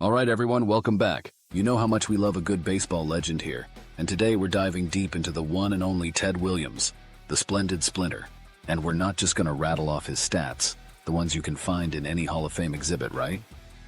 All right, everyone, welcome back. You know how much we love a good baseball legend here, and today we're diving deep into the one and only Ted Williams, the splendid Splinter. And we're not just going to rattle off his stats, the ones you can find in any Hall of Fame exhibit, right?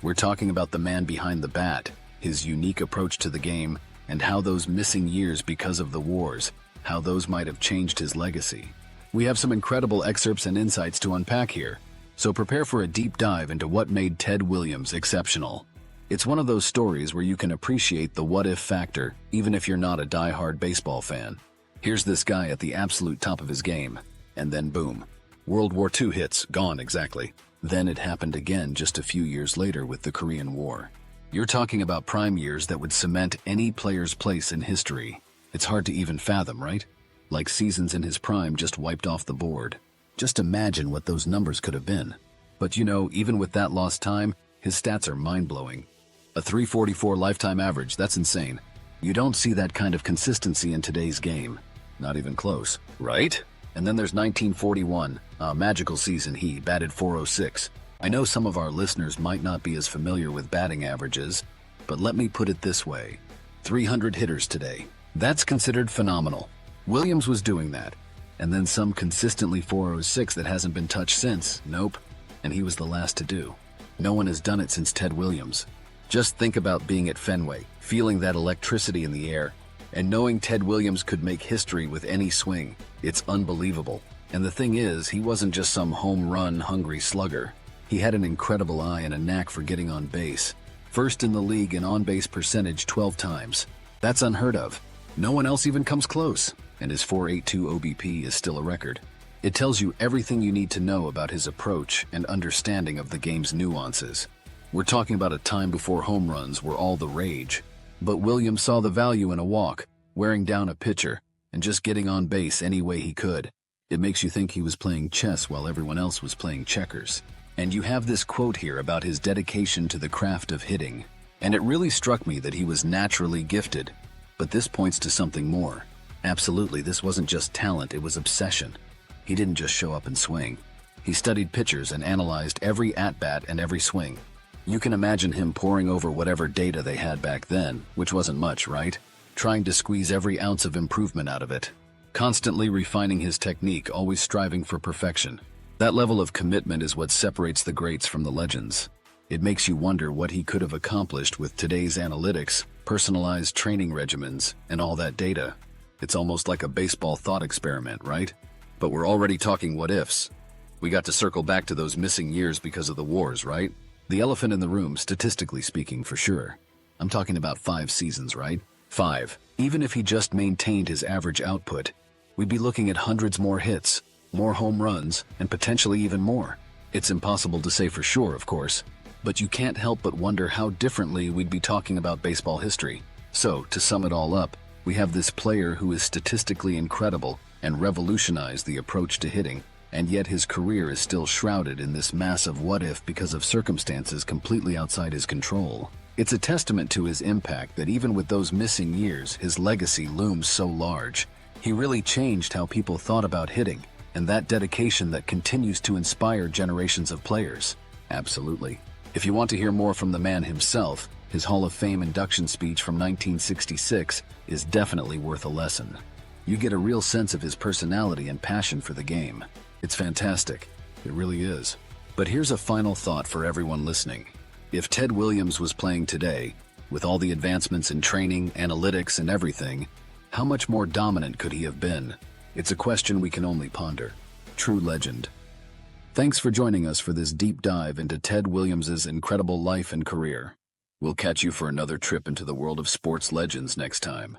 We're talking about the man behind the bat, his unique approach to the game, and how those missing years because of the wars, how those might have changed his legacy. We have some incredible excerpts and insights to unpack here, so prepare for a deep dive into what made Ted Williams exceptional. It's one of those stories where you can appreciate the what-if factor, even if you're not a die-hard baseball fan. Here's this guy at the absolute top of his game, and then boom. World War II hits, gone exactly. Then it happened again just a few years later with the Korean War. You're talking about prime years that would cement any player's place in history. It's hard to even fathom, right? Like seasons in his prime just wiped off the board. Just imagine what those numbers could have been. But you know, even with that lost time, his stats are mind-blowing. A .344 lifetime average, that's insane. You don't see that kind of consistency in today's game. Not even close, right? And then there's 1941, a magical season. He batted .406. I know some of our listeners might not be as familiar with batting averages, but let me put it this way. 300 hitters today. That's considered phenomenal. Williams was doing that. And then some consistently .406 that hasn't been touched since. Nope. And he was the last to do. No one has done it since Ted Williams. Just think about being at Fenway, feeling that electricity in the air, and knowing Ted Williams could make history with any swing. It's unbelievable. And the thing is, he wasn't just some home run hungry slugger. He had an incredible eye and a knack for getting on base. First in the league in on-base percentage 12 times. That's unheard of. No one else even comes close. And his .482 OBP is still a record. It tells you everything you need to know about his approach and understanding of the game's nuances. We're talking about a time before home runs were all the rage. But Williams saw the value in a walk, wearing down a pitcher, and just getting on base any way he could. It makes you think he was playing chess while everyone else was playing checkers. And you have this quote here about his dedication to the craft of hitting. And it really struck me that he was naturally gifted. But this points to something more. Absolutely, this wasn't just talent, it was obsession. He didn't just show up and swing. He studied pitchers and analyzed every at-bat and every swing. You can imagine him poring over whatever data they had back then, which wasn't much, right? Trying to squeeze every ounce of improvement out of it. Constantly refining his technique, always striving for perfection. That level of commitment is what separates the greats from the legends. It makes you wonder what he could have accomplished with today's analytics, personalized training regimens, and all that data. It's almost like a baseball thought experiment, right? But we're already talking what-ifs. We got to circle back to those missing years because of the wars, right? The elephant in the room, statistically speaking, for sure. I'm talking about 5 seasons, right? 5. Even if he just maintained his average output, we'd be looking at hundreds more hits, more home runs, and potentially even more. It's impossible to say for sure, of course, but you can't help but wonder how differently we'd be talking about baseball history. So, to sum it all up, we have this player who is statistically incredible and revolutionized the approach to hitting, and yet his career is still shrouded in this massive what-if because of circumstances completely outside his control. It's a testament to his impact that even with those missing years, his legacy looms so large. He really changed how people thought about hitting, and that dedication that continues to inspire generations of players. Absolutely. If you want to hear more from the man himself, his Hall of Fame induction speech from 1966 is definitely worth a lesson. You get a real sense of his personality and passion for the game. It's fantastic. It really is. But here's a final thought for everyone listening. If Ted Williams was playing today, with all the advancements in training, analytics, and everything, how much more dominant could he have been? It's a question we can only ponder. True legend. Thanks for joining us for this deep dive into Ted Williams's incredible life and career. We'll catch you for another trip into the world of sports legends next time.